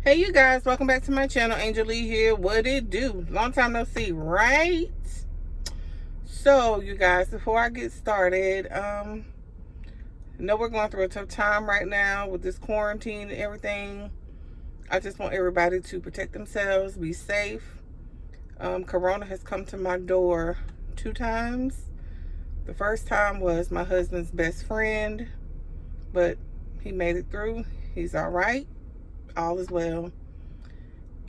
Hey you guys, welcome back to my channel. Angel Lee here. What it do? Long time no see, right? So you guys, before I get started, I know we're going through a tough time right now with this quarantine and everything. I just want everybody to protect themselves, be safe. Corona has come to my door 2 times. The first time was my husband's best friend, but he made it through. He's all right. All is well.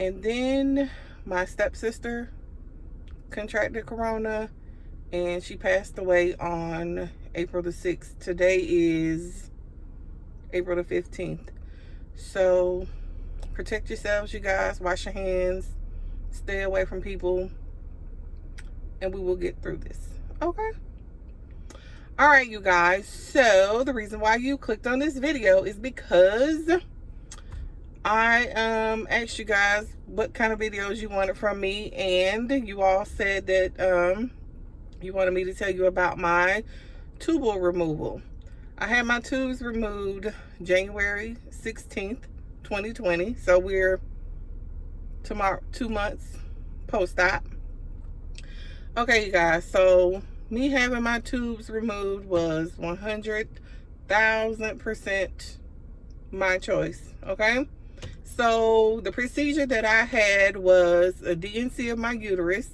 And then my stepsister contracted corona and she passed away on April the 6th. Today is April the 15th. So protect yourselves, you guys. Wash your hands. Stay away from people. And we will get through this. Okay? All right, you guys. So the reason why you clicked on this video is because I asked you guys what kind of videos you wanted from me, and you all said that you wanted me to tell you about my tubal removal. I had my tubes removed January 16th, 2020. So we're tomorrow 2 months post-op. Okay, you guys, so me having my tubes removed was 100,000% my choice, okay? So the procedure that I had was a D&C of my uterus,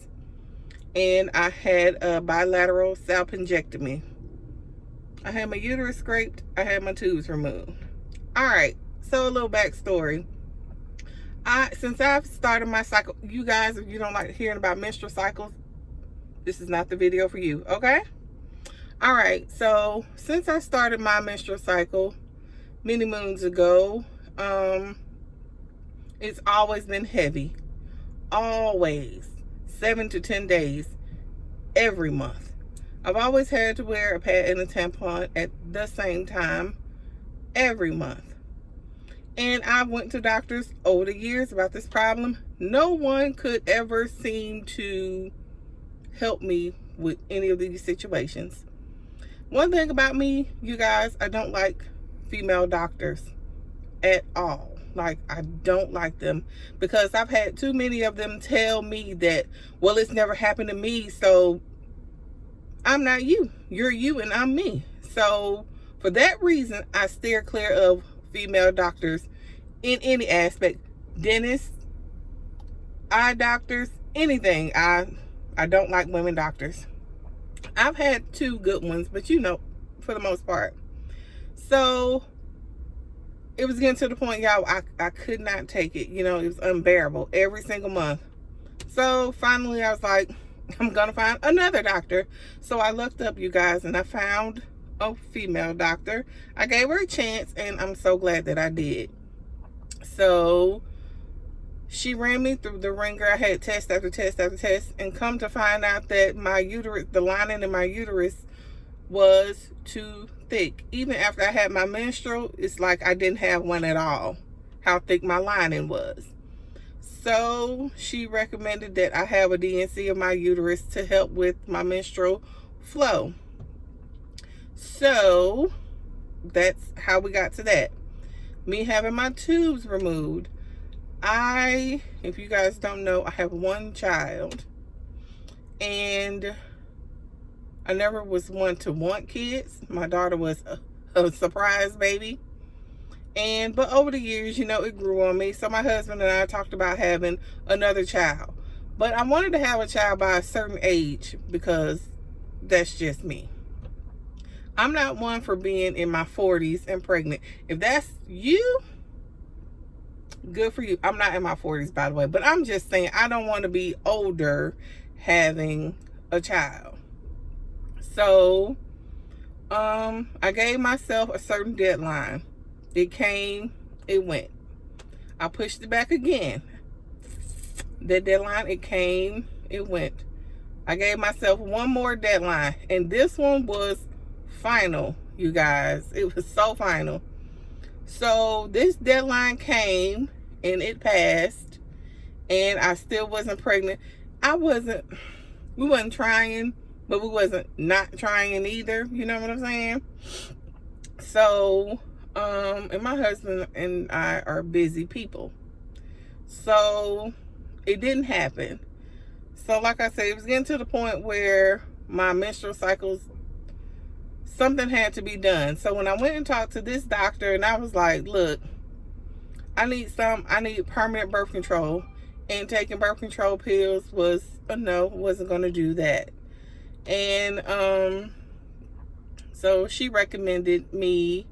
and I had a bilateral salpingectomy. I had my uterus scraped. I had my tubes removed. All right, so a little backstory. Since I've started my cycle, you guys, if you don't like hearing about menstrual cycles, this is not the video for you, okay? All right, so since I started my menstrual cycle many moons ago, it's always been heavy. Always. 7 to 10 days every month. I've always had to wear a pad and a tampon at the same time every month. And I went to doctors over the years about this problem. No one could ever seem to help me with any of these situations. One thing about me, you guys, I don't like female doctors at all. Like, I don't like them because I've had too many of them tell me that, well, it's never happened to me, so I'm not you. You're you and I'm me. So for that reason, I steer clear of female doctors in any aspect. Dentists, eye doctors, anything. I don't like women doctors. I've had 2 good ones, but you know, for the most part. So it was getting to the point, y'all, I could not take it. You know, it was unbearable every single month. So finally I was like, I'm gonna find another doctor. So I looked up, you guys, and I found a female doctor. I gave her a chance, and I'm so glad that I did. So she ran me through the ringer. I had test after test after test, and come to find out that my uterus, the lining in my uterus, was too thick. Even after I had my menstrual, it's like I didn't have one at all, how thick my lining was. So she recommended that I have a D&C of my uterus to help with my menstrual flow. So that's how we got to that. Me having my tubes removed. If you guys don't know, I have 1 child, and I never was one to want kids. My daughter was a surprise baby. But over the years, you know, it grew on me. So my husband and I talked about having another child. But I wanted to have a child by a certain age because that's just me. I'm not one for being in my 40s and pregnant. If that's you, good for you. I'm not in my 40s, by the way. But I'm just saying, I don't want to be older having a child. So I gave myself a certain deadline. It came, it went. I pushed it back again. The deadline, it came, it went. I gave myself one more deadline, and this one was final, you guys. It was so final. So this deadline came and it passed, and I still wasn't pregnant. We wasn't trying, but we wasn't not trying either. You know what I'm saying? So, and my husband and I are busy people. So it didn't happen. So like I said, it was getting to the point where my menstrual cycles, something had to be done. So when I went and talked to this doctor, and I was like, look, I need permanent birth control, and taking birth control pills was a no, wasn't going to do that. And so she recommended me,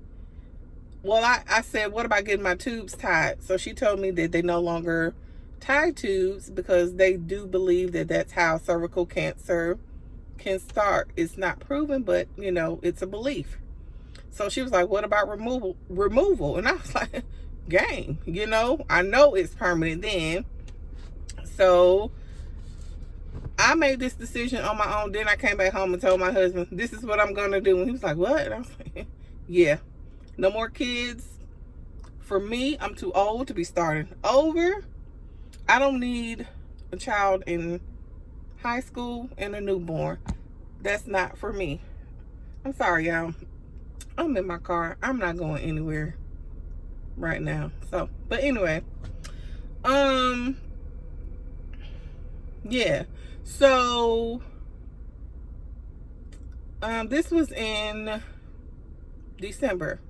well, I said, what about getting my tubes tied? So she told me that they no longer tie tubes because they do believe that that's how cervical cancer can start. It's not proven, but you know, it's a belief. So she was like, what about removal? And I was like, gang, you know, I know it's permanent then. So I made this decision on my own. Then I came back home and told my husband, this is what I'm gonna do. And he was like, what? And I was like, yeah, no more kids. For me, I'm too old to be starting over. I don't need a child in high school and a newborn. That's not for me. I'm sorry, y'all. I'm in my car. I'm not going anywhere right now. So, but anyway, yeah. So, this was in December.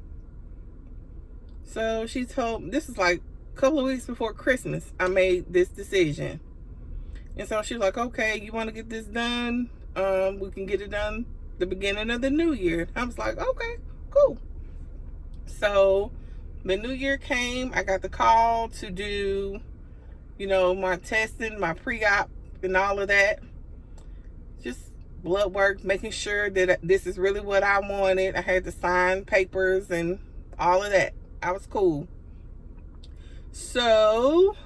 So she told, this is like a couple of weeks before Christmas, I made this decision. And so she was like, okay, you want to get this done? We can get it done the beginning of the new year. I was like, okay, cool. So the new year came. I got the call to do, you know, my testing, my pre-op and all of that. Just blood work, making sure that this is really what I wanted. I had to sign papers and all of that. I was cool. So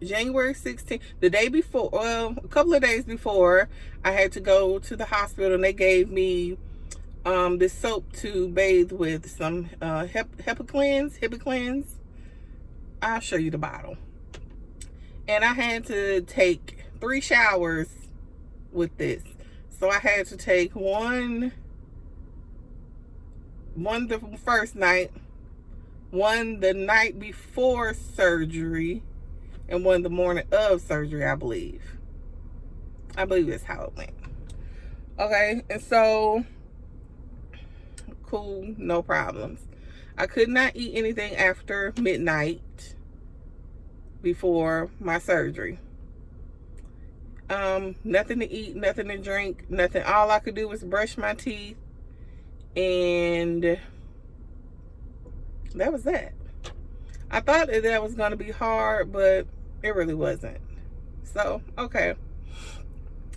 January 16th, the day before, well, a couple of days before, I had to go to the hospital, and they gave me this soap to bathe with, some HiPACleanse. I'll show you the bottle. And I had to take 3 showers with this. So I had to take one the first night, one the night before surgery, and one the morning of surgery, I believe. I believe that's how it went. Okay, and so, cool, no problems. I could not eat anything after midnight before my surgery. Nothing to eat, nothing to drink, nothing. All I could do was brush my teeth, and that was that. I thought that was going to be hard, but it really wasn't. So, okay.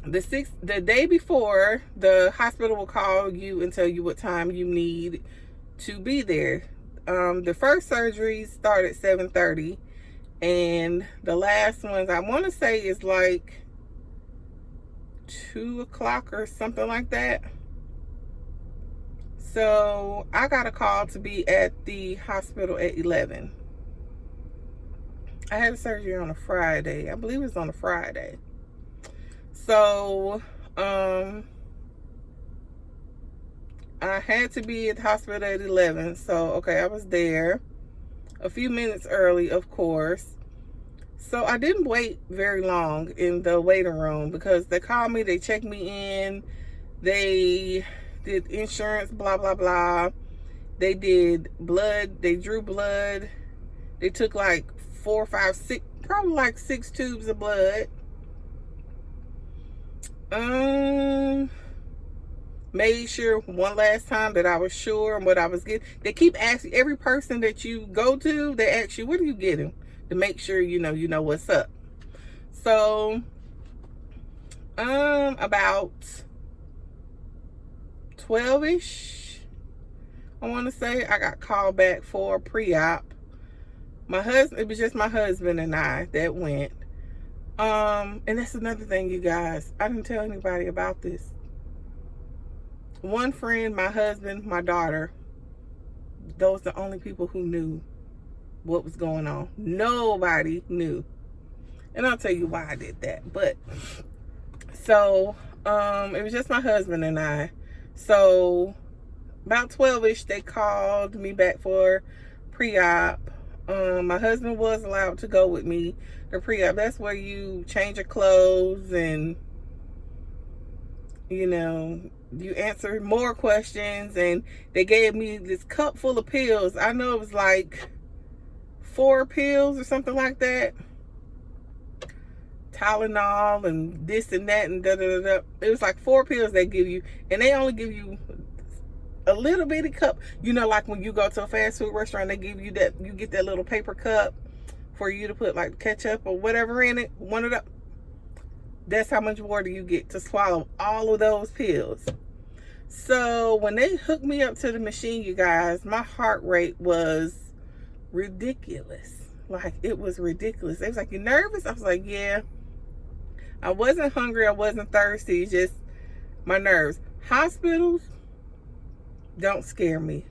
The day before, the hospital will call you and tell you what time you need to be there. The first surgery started at 7:30, and the last ones, I want to say, is like 2 o'clock or something like that. So I got a call to be at the hospital at 11. I had surgery on a Friday. I believe it was on a Friday. So I had to be at the hospital at 11. So okay, I was there a few minutes early, of course. So I didn't wait very long in the waiting room, because they called me, they checked me in, they did insurance, blah blah blah. They did blood, they drew blood, they took like 4, 5, 6, probably like 6 tubes of blood. Made sure one last time that I was sure what I was getting. They keep asking, every person that you go to, they ask you, what are you getting? To make sure you know what's up. So about 12ish, I want to say, I got called back for pre-op. My husband, it was just my husband and I that went. And that's another thing, you guys, I didn't tell anybody about this. One friend, my husband, my daughter, those are the only people who knew what was going on. Nobody knew. And I'll tell you why I did that. But so it was just my husband and I. So about 12ish, they called me back for pre-op. My husband was allowed to go with me to pre-op. That's where you change your clothes and, you know, you answer more questions. And they gave me this cup full of pills. I know it was like 4 pills or something like that. Tylenol and this and that and da da da da. It was like 4 pills they give you, and they only give you a little bitty cup. You know, like when you go to a fast food restaurant, they give you that, you get that little paper cup for you to put like ketchup or whatever in it. One of the, that's how much water you get to swallow all of those pills. So when they hooked me up to the machine, you guys, my heart rate was ridiculous. Like, it was ridiculous. They was like, you nervous? I was like, yeah. I wasn't hungry, I wasn't thirsty, just my nerves. Hospitals don't scare me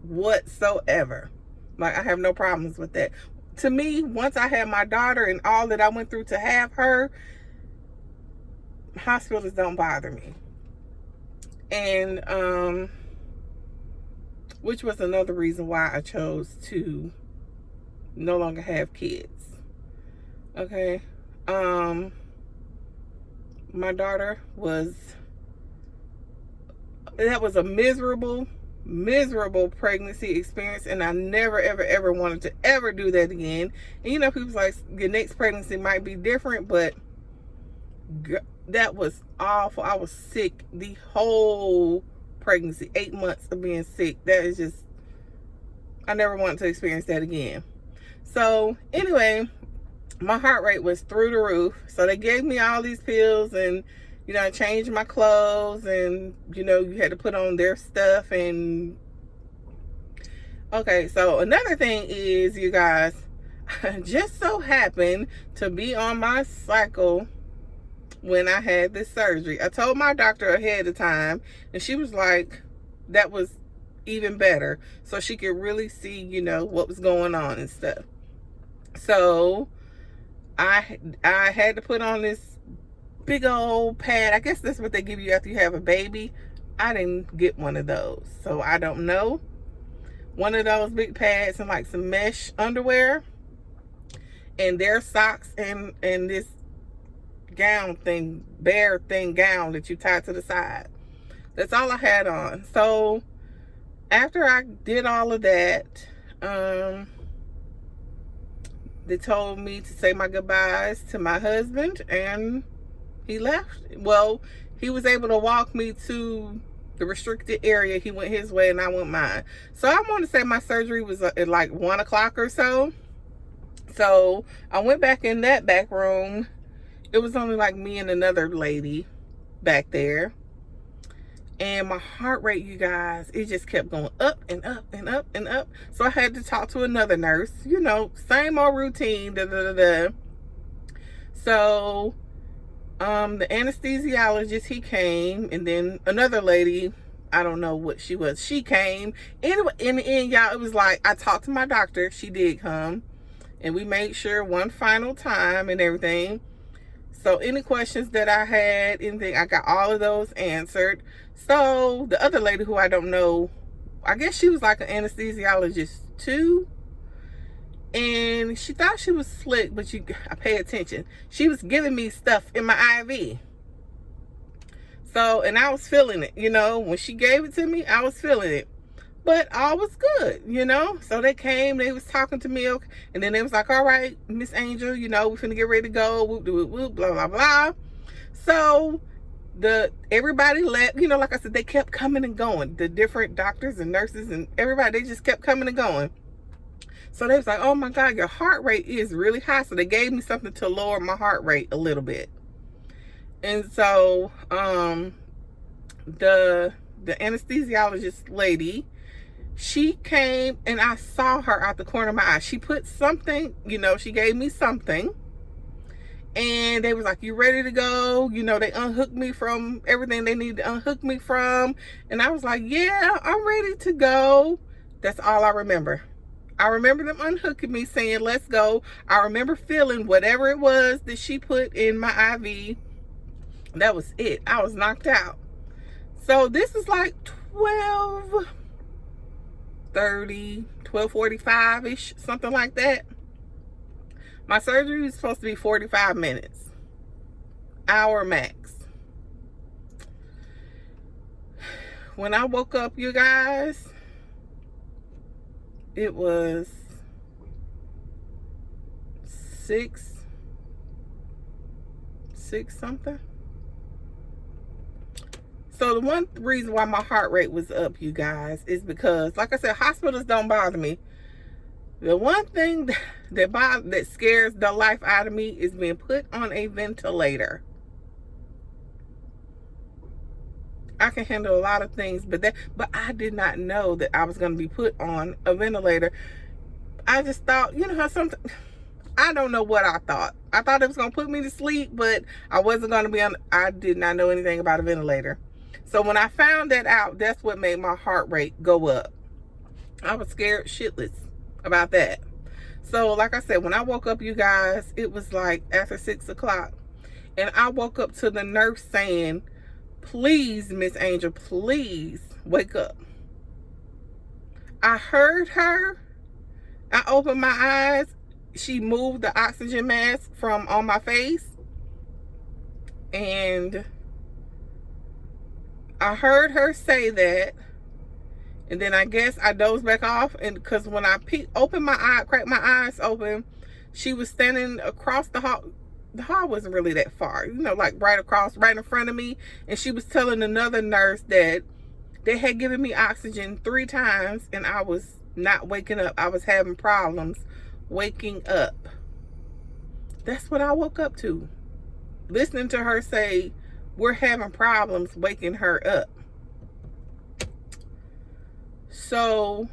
whatsoever. Like, I have no problems with that. To me, once I had my daughter and all that I went through to have her, hospitals don't bother me. And which was another reason why I chose to no longer have kids. Okay. My daughter that was a miserable pregnancy experience, and I never ever wanted to ever do that again. And you know, people's like, your next pregnancy might be different, but that was awful. I was sick the whole pregnancy, 8 months of being sick. That is just, I never wanted to experience that again. So anyway, my heart rate was through the roof. So they gave me all these pills, and you know, I changed my clothes, and you know, you had to put on their stuff. And okay, so another thing is, you guys, I just so happened to be on my cycle when I had this surgery. I told my doctor ahead of time, and she was like, that was even better, so she could really see, you know, what was going on and stuff. So I had to put on this big old pad. I guess that's what they give you after you have a baby. I didn't get one of those, so I don't know. One of those big pads and like some mesh underwear and their socks and this gown thing, bear thing gown that you tie to the side. That's all I had on. So after I did all of that, they told me to say my goodbyes to my husband, and he left. Well, he was able to walk me to the restricted area. He went his way and I went mine. So I want to say my surgery was at like 1 o'clock or so. So I went back in that back room. It was only like me and another lady back there. And my heart rate, you guys, it just kept going up and up and up and up. So I had to talk to another nurse, you know, same old routine, da da da da. So the anesthesiologist, he came, and then another lady, I don't know what she was, she came. Anyway, in the end, y'all, it was like, I talked to my doctor, she did come, and we made sure one final time and everything. So any questions that I had, anything, I got all of those answered. So the other lady, who I don't know, I guess she was like an anesthesiologist too, and she thought she was slick, but I pay attention. She was giving me stuff in my IV. So, and I was feeling it, you know, when she gave it to me, I was feeling it. But all was good, you know. So they came, they was talking to me, and then they was like, all right, Miss Angel, you know, we're finna get ready to go, whoop, whoop, whoop, blah, blah, blah. So everybody left, you know, like I said, they kept coming and going. The different doctors and nurses and everybody, they just kept coming and going. So they was like, oh my God, your heart rate is really high. So they gave me something to lower my heart rate a little bit. And so the anesthesiologist lady, she came, and I saw her out the corner of my eye. She put something, you know, she gave me something, and they was like, you ready to go? You know, they unhooked me from everything they needed to unhook me from. And I was like, yeah, I'm ready to go. That's all I remember. I remember them unhooking me, saying, let's go. I remember feeling whatever it was that she put in my IV. That was it. I was knocked out. So this is like 12:30, 12:45-ish, something like that. My surgery was supposed to be 45 minutes, hour max. When I woke up, you guys, it was 6 something. So the one reason why my heart rate was up, you guys, is because, like I said, hospitals don't bother me. The one thing that scares the life out of me is being put on a ventilator. I can handle a lot of things, but I did not know that I was going to be put on a ventilator. I just thought, you know how sometimes, I don't know what I thought. I thought it was going to put me to sleep, but I wasn't going to be on. I did not know anything about a ventilator. So when I found that out, that's what made my heart rate go up. I was scared shitless about that. So like I said, when I woke up, you guys, it was like after 6 o'clock. And I woke up to the nurse saying, "Please, Miss Angel, please wake up." I heard her. I opened my eyes. She moved the oxygen mask from on my face. And I heard her say that. And then I guess I dozed back off. And because when I opened my eye, cracked my eyes open, she was standing across the hall. The hall wasn't really that far, you know, like right in front of me. And she was telling another nurse that they had given me oxygen 3 times and I was not waking up. I was having problems waking up. That's what I woke up to. Listening to her say, we're having problems waking her up. So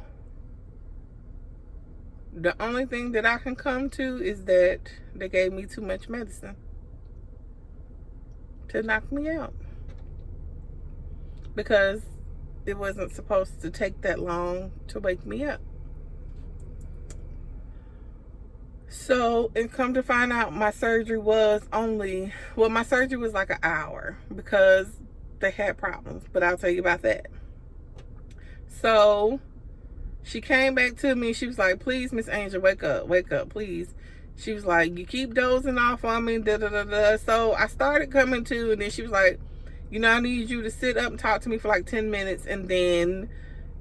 the only thing that I can come to is that they gave me too much medicine to knock me out, because it wasn't supposed to take that long to wake me up. So, and come to find out, my surgery was my surgery was like an hour because they had problems, but I'll tell you about that. So she came back to me. She was like, "Please, Miss Angel, wake up, please." She was like, "You keep dozing off on me, da da da da." So I started coming to, and then she was like, "You know, I need you to sit up and talk to me for like 10 minutes, and then,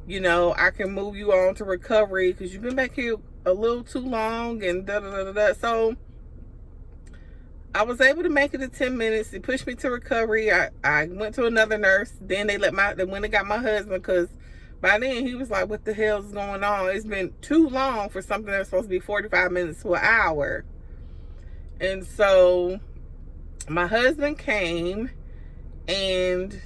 you know, I can move you on to recovery because you've been back here a little too long," and da da da da da. So I was able to make it to 10 minutes. It pushed me to recovery. I went to another nurse. Then they went and got my husband, because by then he was like, "What the hell is going on? It's been too long for something that's supposed to be 45 minutes to an hour." And so my husband came, and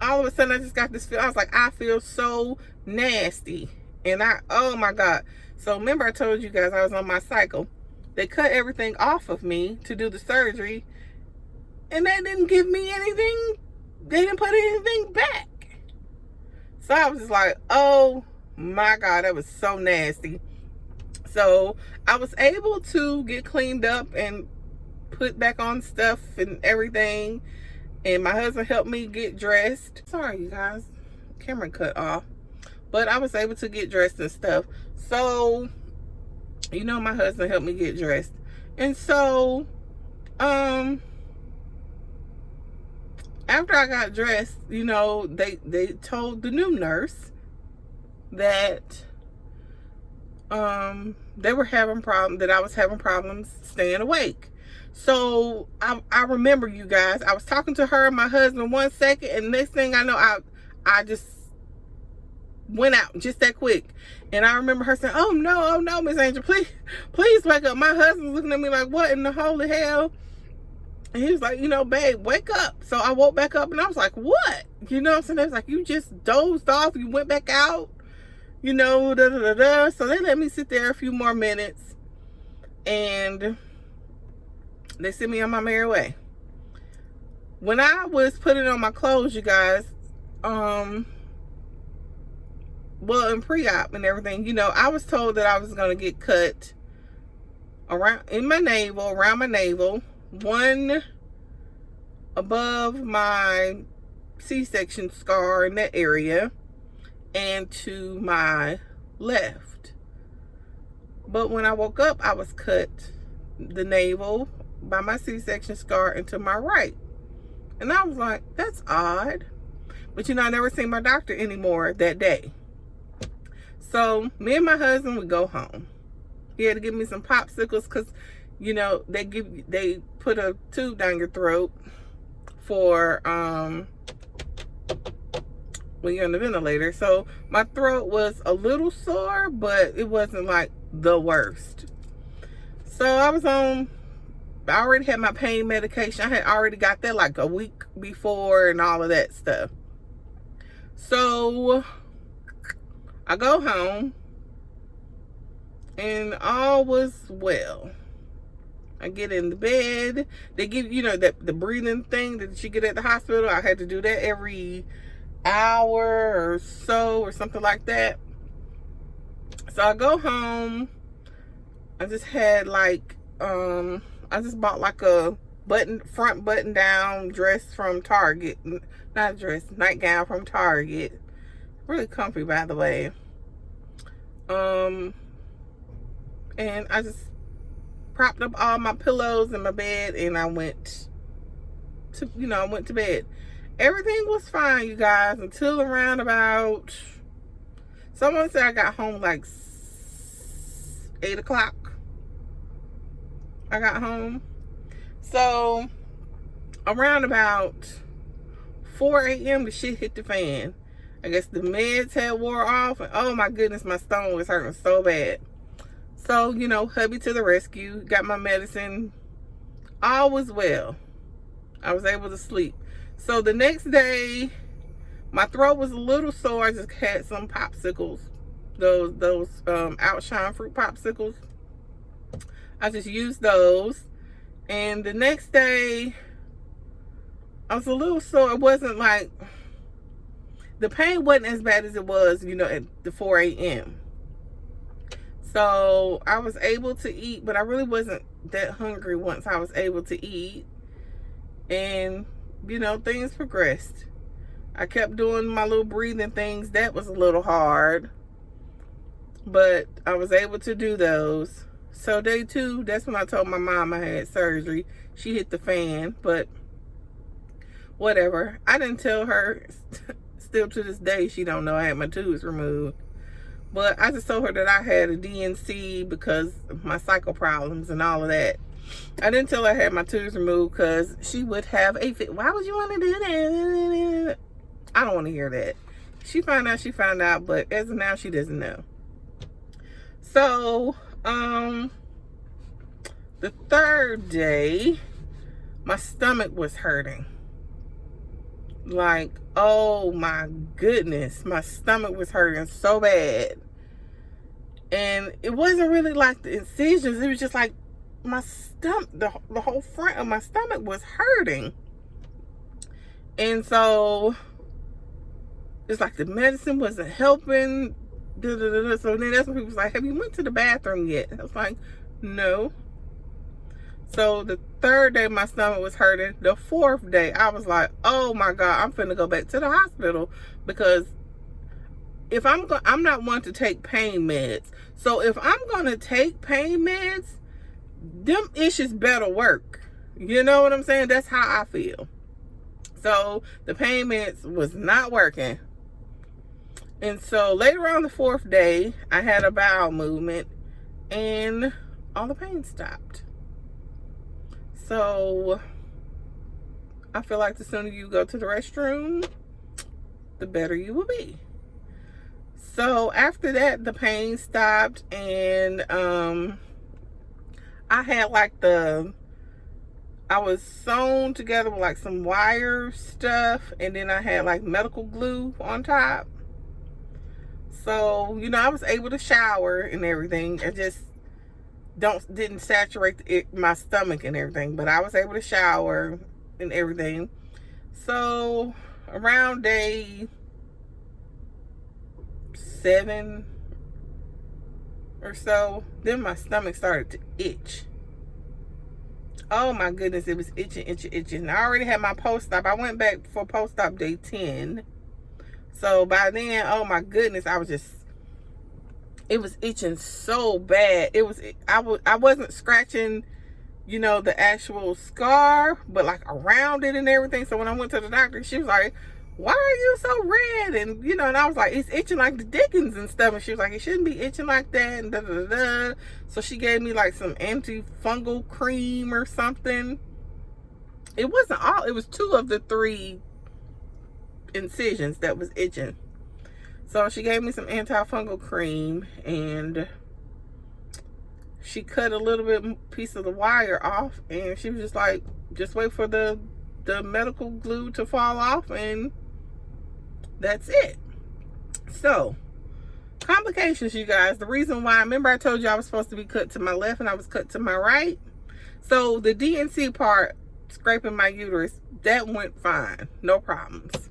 all of a sudden I just got this feel. I was like, I feel so nasty. And oh my God. So remember I told you guys I was on my cycle. They cut everything off of me to do the surgery, and they didn't give me anything. They didn't put anything back. So I was just like, oh my God, that was so nasty. So I was able to get cleaned up and put back on stuff and everything. And my husband helped me get dressed. Sorry, you guys, camera cut off. But I was able to get dressed and stuff. So, you know, my husband helped me get dressed. And so, after I got dressed, you know, they told the new nurse that they were having problems, that I was having problems staying awake. So I remember, you guys, I was talking to her and my husband 1 second, and next thing I know, I just went out just that quick. And I remember her saying, oh no, Miss Angel, please wake up. My husband's looking at me like, what in the holy hell? And he was like, you know, babe, wake up. So I woke back up and I was like, what? You know what I'm saying? They was like, you just dozed off, you went back out, you know, da da da da. So they let me sit there a few more minutes, and they sent me on my merry way. When I was putting on my clothes, you guys, well, in pre-op and everything, you know, I was told that I was going to get cut around my navel, one above my C-section scar in that area, and to my left. But when I woke up, I was cut the navel by my C-section scar into my right. And I was like, that's odd. But I never seen my doctor anymore that day. So me and my husband would go home. He had to give me some popsicles because, they put a tube down your throat for when you're on the ventilator. So my throat was a little sore, but it wasn't like the worst. So I already had my pain medication. I had already got that like a week before and all of that stuff. So I go home and all was well. I get in the bed. They give, the breathing thing that you get at the hospital. I had to do that every hour or so or something like that. So I go home. I just had like, I just bought like a front button down dress from Target. Not dress, nightgown from Target. Really comfy, by the way. And I just propped up all my pillows in my bed and I went to bed. Everything was fine, you guys, until around about, someone said I got home like 8 o'clock. I got home. So around about 4 a.m. the shit hit the fan. I guess the meds had wore off and oh my goodness, my stomach was hurting so bad. So, hubby to the rescue, got my medicine. All was well. I was able to sleep. So the next day, my throat was a little sore. I just had some popsicles, those outshine fruit popsicles. I just used those. And the next day, I was a little sore. It wasn't like, the pain wasn't as bad as it was, at the 4 a.m. So I was able to eat, but I really wasn't that hungry once I was able to eat. And, things progressed. I kept doing my little breathing things. That was a little hard, but I was able to do those. So day 2, that's when I told my mom I had surgery. She hit the fan, but whatever. I didn't tell her. Still to this day, she don't know I had my tubes removed. But I just told her that I had a DNC because of my cycle problems and all of that. I didn't tell her I had my tubes removed because she would have a fit. Why would you want to do that? I don't want to hear that. She found out, but as of now, she doesn't know. So, the 3rd day, my stomach was hurting. Like, oh my goodness, my stomach was hurting so bad. And it wasn't really like the incisions, it was just like my stomach, the whole front of my stomach was hurting. And so it's like the medicine wasn't helping. So then that's when people was like, have you went to the bathroom yet? I was like, no. So the 3rd day my stomach was hurting. The 4th day I was like, oh my God, I'm finna go back to the hospital because if I'm not one to take pain meds. So if I'm gonna take pain meds, them issues better work. You know what I'm saying? That's how I feel. So the pain meds was not working. And so later on the 4th day, I had a bowel movement and all the pain stopped. So I feel like the sooner you go to the restroom, the better you will be. So after that, the pain stopped and I had like I was sewn together with like some wire stuff and then I had like medical glue on top. So, I was able to shower and everything. I just didn't saturate my stomach and everything, but I was able to shower and everything. So around day 7 or so, then my stomach started to itch. Oh my goodness, it was itching. I already had my post-op. I went back for post-op day 10. So by then, oh my goodness, it was itching so bad. I wasn't scratching, you know, the actual scar, but like around it and everything. So when I went to the doctor, she was like, why are you so red? And, you know, and I was like, it's itching like the dickens and stuff. And she was like, it shouldn't be itching like that. And da da da. So she gave me like some antifungal cream or something. It wasn't all, it was 2 of the 3 incisions that was itching. So she gave me some antifungal cream, and she cut a little bit piece of the wire off, and she was just like, just wait for the medical glue to fall off, and that's it. So complications, you guys. The reason why, remember I told you I was supposed to be cut to my left and I was cut to my right. So the DNC part, scraping my uterus, that went fine, no problems.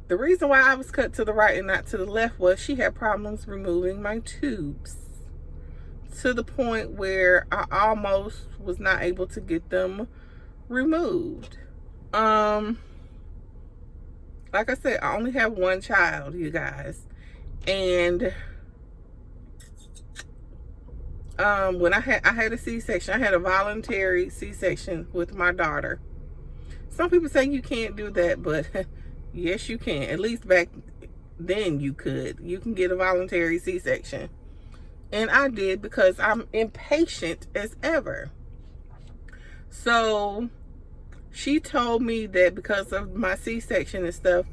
The reason why I was cut to the right and not to the left was she had problems removing my tubes, to the point where I almost was not able to get them removed. Like I said, I only have 1 child, you guys. And when I had a C-section, I had a voluntary C-section with my daughter. Some people say you can't do that, but yes, you can. At least back then you could. You can get a voluntary C-section. And I did, because I'm impatient as ever. So she told me that because of my C-section and stuff,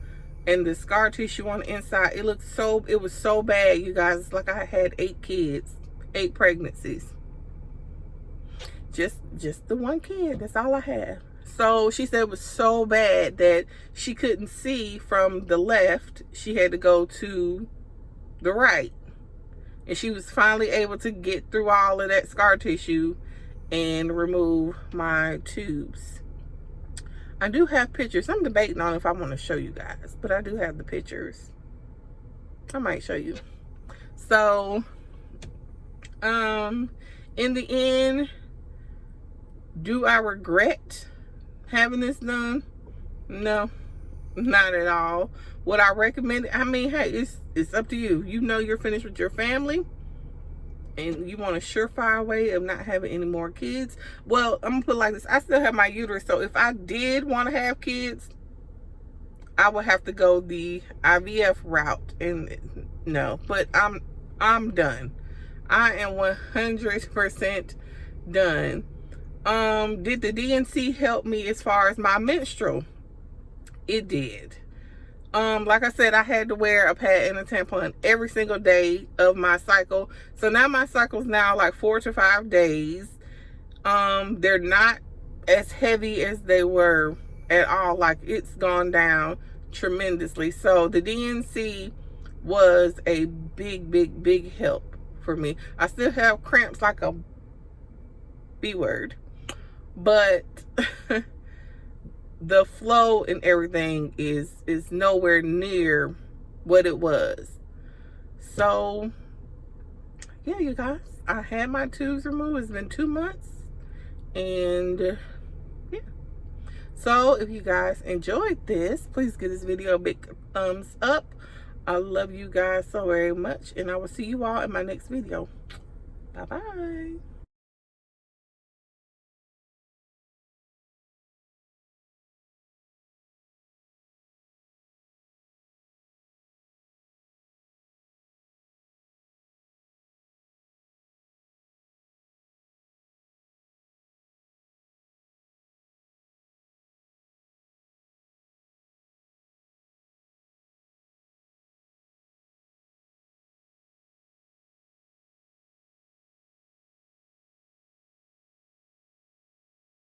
and the scar tissue on the inside, it was so bad, you guys. It's like I had 8 kids, 8 pregnancies. Just the 1 kid, that's all I had. So she said it was so bad that she couldn't see from the left. She had to go to the right. And she was finally able to get through all of that scar tissue and remove my tubes. I do have pictures. I'm debating on if I want to show you guys, but I do have the pictures. I might show you. So, in the end, do I regret having this done? No, not at all. Would I recommend it? I mean, hey, it's up to you. You know you're finished with your family and you want a surefire way of not having any more kids. Well, I'm gonna put it like this. I still have my uterus, so if I did want to have kids, I would have to go the IVF route. And no, but I'm done. I am 100% done. Did the DNC help me as far as my menstrual? It did. Like I said, I had to wear a pad and a tampon every single day of my cycle. So now my cycle's now like 4 to 5 days. They're not as heavy as they were at all. Like, it's gone down tremendously. So the DNC was a big help for me. I still have cramps like a B word, but the flow and everything is nowhere near what it was. So yeah, you guys, I had my tubes removed. It's been 2 months, and yeah. So if you guys enjoyed this, please give this video a big thumbs up. I love you guys so very much, and I will see you all in my next video. Bye bye.